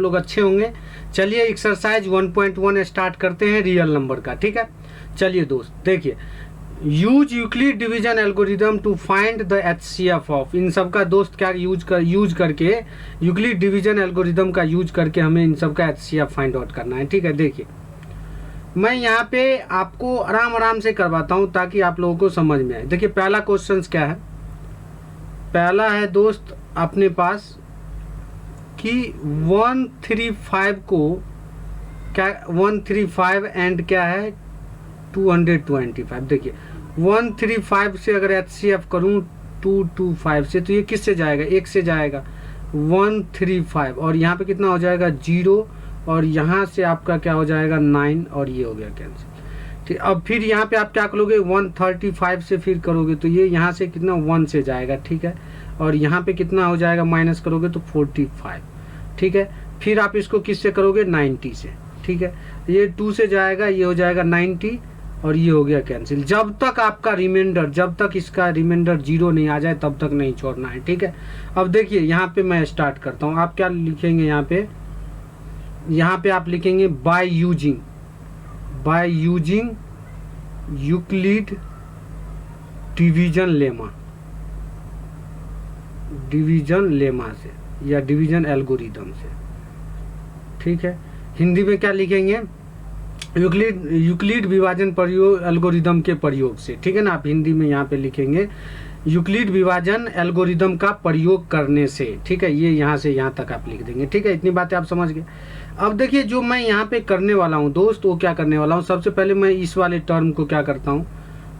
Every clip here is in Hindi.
आप लोग अच्छे होंगे। चलिए एक्सरसाइज 1.1 स्टार्ट करते हैं रियल नंबर का, ठीक है। चलिए दोस्त देखिए, use Euclid division algorithm to find the HCF of, इन सब का दोस्त क्या यूज करके यूक्लिड डिवीजन एल्गोरिदम का यूज करके हमें इन सब का HCF फाइंड आउट करना है, ठीक है। देखिए मैं यहाँ पे आपको आराम से करवाता हूँ ताकि आप लोगों को समझ में आए। देखिए पहला क्वेश्चन क्या है, पहला है दोस्त अपने पास कि 135 को क्या 135 एंड क्या है 225। देखिए 135 से अगर HCF करूँ 225 से तो ये किससे जाएगा, 1 से जाएगा 135 और यहाँ पे कितना हो जाएगा 0 और यहाँ से आपका क्या हो जाएगा 9 और ये हो गया कैंसिल, ठीक। अब फिर यहाँ पे आप क्या करोगे 135 से फिर करोगे तो ये यहाँ से कितना 1 से जाएगा, ठीक है। और यहाँ पे कितना हो जाएगा माइनस करोगे तो 45, ठीक है। फिर आप इसको किससे करोगे 90 से, ठीक है। ये 2 से जाएगा, ये हो जाएगा 90 और ये हो गया कैंसिल। जब तक आपका रिमाइंडर, जब तक इसका रिमाइंडर 0 नहीं आ जाए तब तक नहीं छोड़ना है, ठीक है। अब देखिए यहाँ पे मैं स्टार्ट करता हूँ। आप क्या लिखेंगे यहाँ पे आप लिखेंगे by using Euclid division lemma से या डिवीजन एल्गोरिदम से, ठीक है। हिंदी में क्या लिखेंगे यूक्लिड विभाजन प्रयोग एल्गोरिदम के प्रयोग से, ठीक है ना। आप हिंदी में यहाँ पे लिखेंगे यूक्लिड विभाजन एल्गोरिदम का प्रयोग करने से, ठीक है। ये यहाँ से यहाँ तक आप लिख देंगे, ठीक है। इतनी बातें आप समझ गए। अब देखिए जो मैं यहाँ पे करने वाला हूँ दोस्त, वो क्या करने वाला हूँ, सबसे पहले मैं इस वाले टर्म को क्या करता हूँ,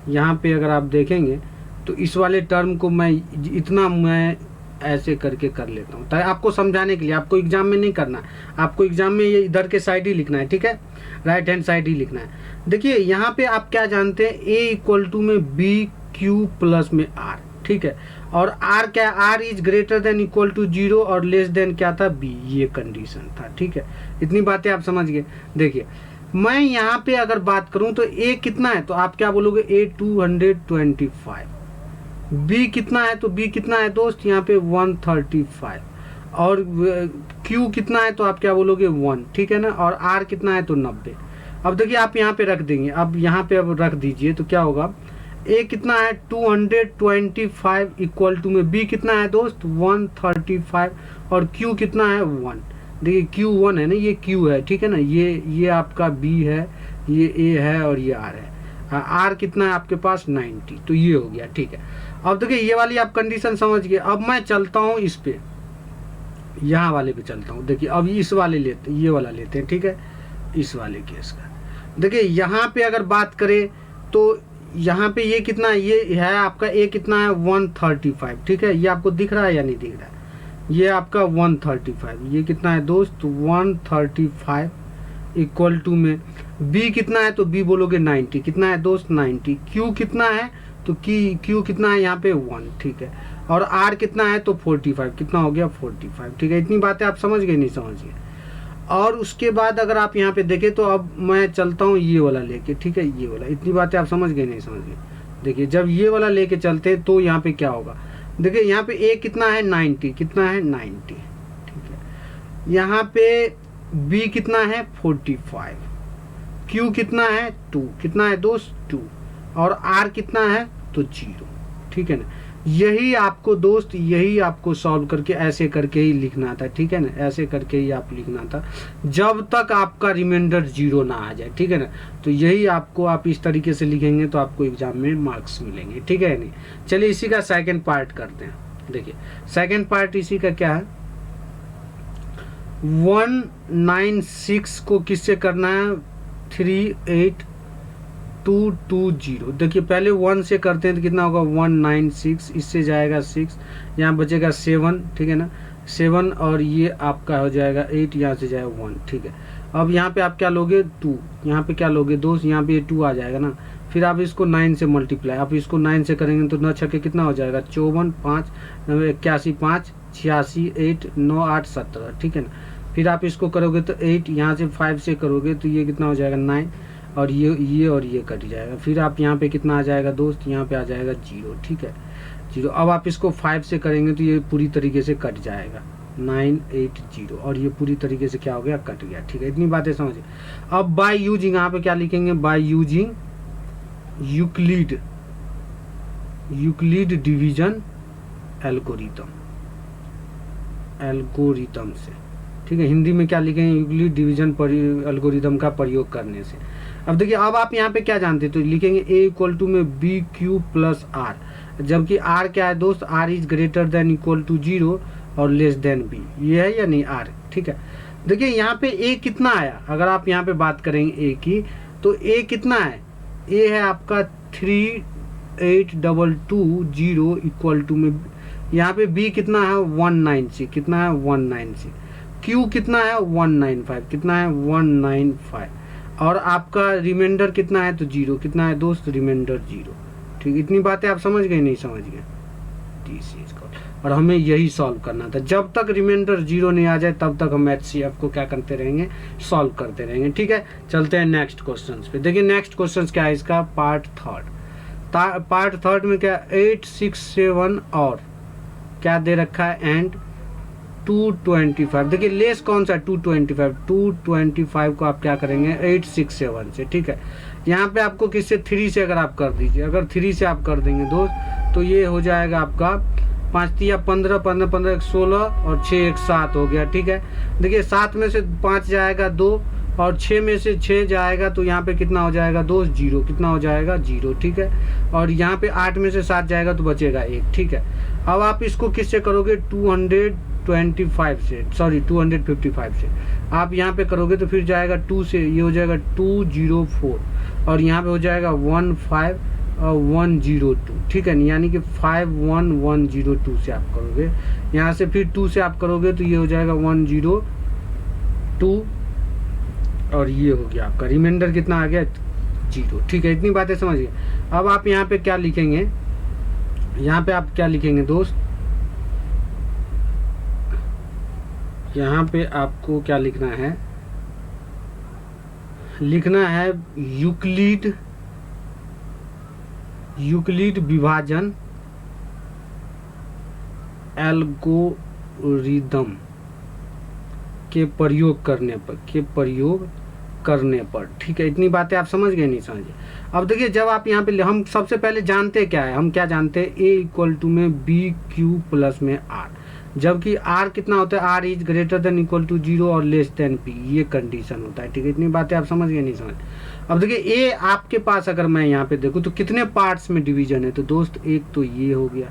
यहाँ पे अगर आप देखेंगे तो इस वाले टर्म को मैं ऐसे करके कर लेता हूँ ताकि आपको समझाने के लिए। आपको एग्जाम में नहीं करना, आपको एग्जाम में ये इधर के साइड ही लिखना है, ठीक है, राइट हैंड साइड ही लिखना है। देखिए यहाँ पे आप क्या जानते हैं, A = में BQ प्लस में R, ठीक है। और R क्या है, R is greater than equal to 0 और लेस देन क्या था B, ये कंडीशन था, ठीक है। इतनी बातें आप समझ गए। देखिए मैं यहाँ पे अगर बात करूँ तो A कितना है तो आप क्या बोलोगे A 225, B कितना है तो B कितना है दोस्त यहाँ पे 135 और Q कितना है तो आप क्या बोलोगे 1, ठीक है ना। और R कितना है तो 90। अब देखिए आप यहाँ पे रख देंगे, अब यहाँ पे अब रख दीजिए तो क्या होगा, A कितना है 225 इक्वल टू में B कितना है दोस्त 135 और Q कितना है 1। देखिए Q 1 है ना, ये Q है, ठीक है ना। ये आपका B है, ये A है और ये R है। R कितना है आपके पास 90, तो ये हो गया, ठीक है। अब देखिए ये वाली आप कंडीशन समझ गए। अब मैं चलता हूँ इस पे, यहाँ वाले पे चलता हूँ। देखिए अब इस वाले लेते, ये वाला लेते हैं, ठीक है, इस वाले केस का। देखिए यहाँ पे अगर बात करें तो यहाँ पे ये कितना, ये है आपका A कितना है 135, ठीक है। ये आपको दिख रहा है या नहीं दिख रहा है, ये आपका 135, ये कितना है दोस्त 135 इक्वल टू में B कितना है तो B बोलोगे 90, कितना है दोस्त 90। Q कितना है तो Q कितना है यहाँ पे 1, ठीक है। और R कितना है तो 45, कितना हो गया 45, ठीक है। इतनी बातें आप समझ गए नहीं समझ गए। और उसके बाद अगर आप यहाँ पे देखें तो अब मैं चलता हूँ ये वाला लेके, ठीक है, ये वाला। इतनी बातें आप समझ गए नहीं समझ गए। देखिए जब ये वाला लेके चलते तो यहाँ पे क्या होगा, देखिए यहाँ पे A कितना है 90, कितना है 90, ठीक है। यहाँ पे B कितना है 45, Q कितना है 2, कितना है दोस्त 2 और R कितना है तो 0, ठीक है ना। यही आपको दोस्त, यही आपको सॉल्व करके ऐसे करके ही लिखना था, ठीक है ना, ऐसे करके ही आप लिखना था जब तक आपका रिमाइंडर 0 ना आ जाए, ठीक है ना। तो यही आपको, आप इस तरीके से लिखेंगे तो आपको एग्जाम में मार्क्स मिलेंगे, ठीक है नहीं। चलिए इसी का सेकंड पार्ट करते हैं। देखिए सेकंड पार्ट इसी का क्या है, 196 को किससे करना है 38220। देखिए पहले 1 से करते हैं तो कितना होगा 196, इससे जाएगा 6, यहाँ बचेगा 7, ठीक है ना, 7 और ये आपका हो जाएगा 8, यहाँ से जाएगा 1, ठीक है। अब यहाँ पे आप क्या लोगे 2, यहाँ पे क्या लोगे दोस्त, यहाँ पे 2 आ जाएगा ना। फिर आप इसको 9 से मल्टीप्लाई, आप इसको 9 से करेंगे तो 9 छक्के कितना हो जाएगा 54, 5 81, 5 86, 8 9 8 17, ठीक है ना। फिर आप इसको करोगे तो 8, यहाँ से 5 से करोगे तो ये कितना हो जाएगा 9 और ये और ये कट जाएगा। फिर आप यहाँ पे कितना आ जाएगा दोस्त, यहाँ पे आ जाएगा 0, ठीक है 0। अब आप इसको 5 से करेंगे तो ये पूरी तरीके से कट जाएगा, 980 और ये पूरी तरीके से क्या हो गया, कट गया। ठीक है, इतनी बातें समझिए। अब बाय यूजिंग यहाँ पे क्या लिखेंगे, by using Euclid division algorithm से। ठीक है, हिंदी में क्या लिखेंगे, यूक्लिड डिवीजन एल्गोरिथम का प्रयोग करने से। अब देखिए, अब आप यहाँ पे क्या जानते हैं, तो लिखेंगे a इक्वल टू में बी क्यू प्लस आर, जबकि r क्या है दोस्त, r is greater than equal to 0 और लेस देन b, ये है या नहीं r। ठीक है, देखिए यहाँ पे a कितना आया, अगर आप यहाँ पे बात करेंगे a की, तो a कितना है, a है आपका 38220 इक्वल टू में, यहाँ पे b कितना है 196, कितना है 196, q कितना है 195, कितना है 195, और आपका रिमाइंडर कितना है, तो 0, कितना है दोस्त, रिमाइंडर 0। ठीक, इतनी बातें आप समझ गए, नहीं समझ गए, और हमें यही सॉल्व करना था। जब तक रिमाइंडर 0 नहीं आ जाए तब तक हम HCF को क्या करते रहेंगे, सॉल्व करते रहेंगे। ठीक है, चलते हैं नेक्स्ट क्वेश्चन पे। देखिए नेक्स्ट क्वेश्चन क्या है इसका, पार्ट थर्ड में क्या 867 और क्या दे रखा है, एंड 225। देखिए लेस कौन सा, 225 को आप क्या करेंगे 867 से। ठीक है, यहाँ पे आपको किससे, 3 से अगर आप कर दीजिए, अगर 3 से आप कर देंगे दोस्त, तो ये हो जाएगा आपका 5 या 15, 15 15 1 16 और 6 1 7 हो गया। ठीक है, देखिए 7 में से 5 जाएगा 2 और 6 में से 6 जाएगा, तो यहाँ पे कितना हो जाएगा दोस्त, 0, कितना हो जाएगा 0। ठीक है, और यहाँ पे 8 में से 7 जाएगा तो बचेगा 1। ठीक है, अब आप इसको किससे करोगे, 255 से आप यहाँ पे करोगे, तो फिर जाएगा 2 से, ये हो जाएगा 204 और यहाँ पे हो जाएगा 15 और 102। ठीक है, यानी कि 51102 से आप करोगे, यहाँ से फिर 2 से आप करोगे तो ये हो जाएगा 102 और ये हो गया आपका रिमाइंडर कितना आ गया, 0। ठीक है, इतनी बातें समझिए। अब आप यहाँ पे क्या लिखेंगे, यहाँ पे आप क्या लिखेंगे दोस्त, यहाँ पे आपको क्या लिखना है, यूक्लिड विभाजन एल्गोरिदम के प्रयोग करने पर। ठीक है, इतनी बातें आप समझ गए, नहीं समझे। अब देखिए, जब आप यहाँ पे, हम सबसे पहले जानते क्या है, हम क्या जानते हैं, a इक्वल टू में बी क्यू प्लस में r, जबकि r कितना होता है, r is greater than equal to 0 और लेस देन p, ये कंडीशन होता है। ठीक है, इतनी बातें आप समझ गए, नहीं समझ। अब देखिए a आपके पास अगर मैं यहाँ पे देखूँ तो कितने पार्ट्स में डिवीजन है, तो दोस्त एक तो ये हो गया।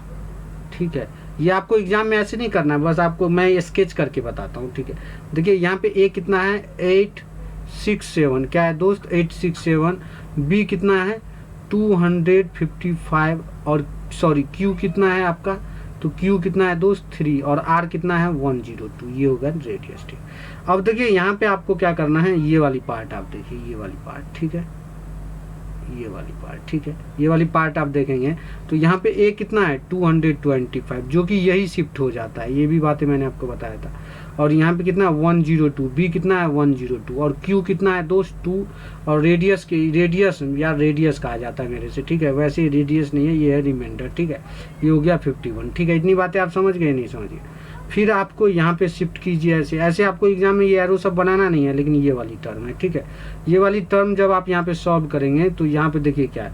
ठीक है, ये आपको एग्जाम में ऐसे नहीं करना है, बस आपको मैं स्केच करके बताता हूँ। ठीक है, देखिए यहाँ पे a कितना है 867, क्या है दोस्त 867, b कितना है 255 और सॉरी q कितना है आपका, तो q कितना है दोस्त 3 और r कितना है 102, ये होगा रेडियस। ठीक, अब देखिए यहाँ पे आपको क्या करना है, ये वाली पार्ट आप देखिए, ये वाली पार्ट। ठीक है, ये वाली पार्ट। ठीक है, ये वाली पार्ट आप देखेंगे तो यहाँ पे a कितना है 225, जो कि यही शिफ्ट हो जाता है, ये भी बातें मैंने आपको बताया था। और यहाँ पे कितना 102, b कितना है 102 और q कितना है दोस्त 2 और रेडियस कहा जाता है मेरे से। ठीक है, वैसे रेडियस नहीं है, ये है रिमाइंडर। ठीक है, ये हो गया 51। ठीक है, इतनी बातें आप समझ गए, नहीं समझिए। फिर आपको यहाँ पे शिफ्ट कीजिए, ऐसे आपको एग्जाम में ये एरो सब बनाना नहीं है, लेकिन ये वाली टर्म है। ठीक है, ये वाली टर्म जब आप यहाँ पे सॉल्व करेंगे तो यहाँ पे देखिए क्या है,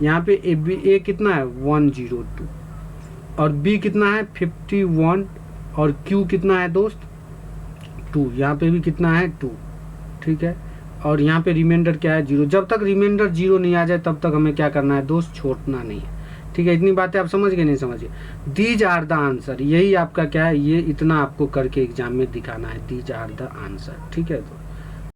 यहाँ पे a कितना है 102 और b कितना है 51 और q कितना है दोस्त 2, यहाँ पे भी कितना है 2। ठीक है, और यहाँ पे रिमाइंडर क्या है 0। जब तक रिमाइंडर 0 नहीं आ जाए तब तक हमें क्या करना है दोस्त, छोड़ना नहीं है। ठीक है, इतनी बातें आप समझ गए, नहीं समझिए। दीज आर द आंसर, यही आपका क्या है, ये इतना आपको करके एग्जाम में दिखाना है, दीज आर द आंसर। ठीक है, तो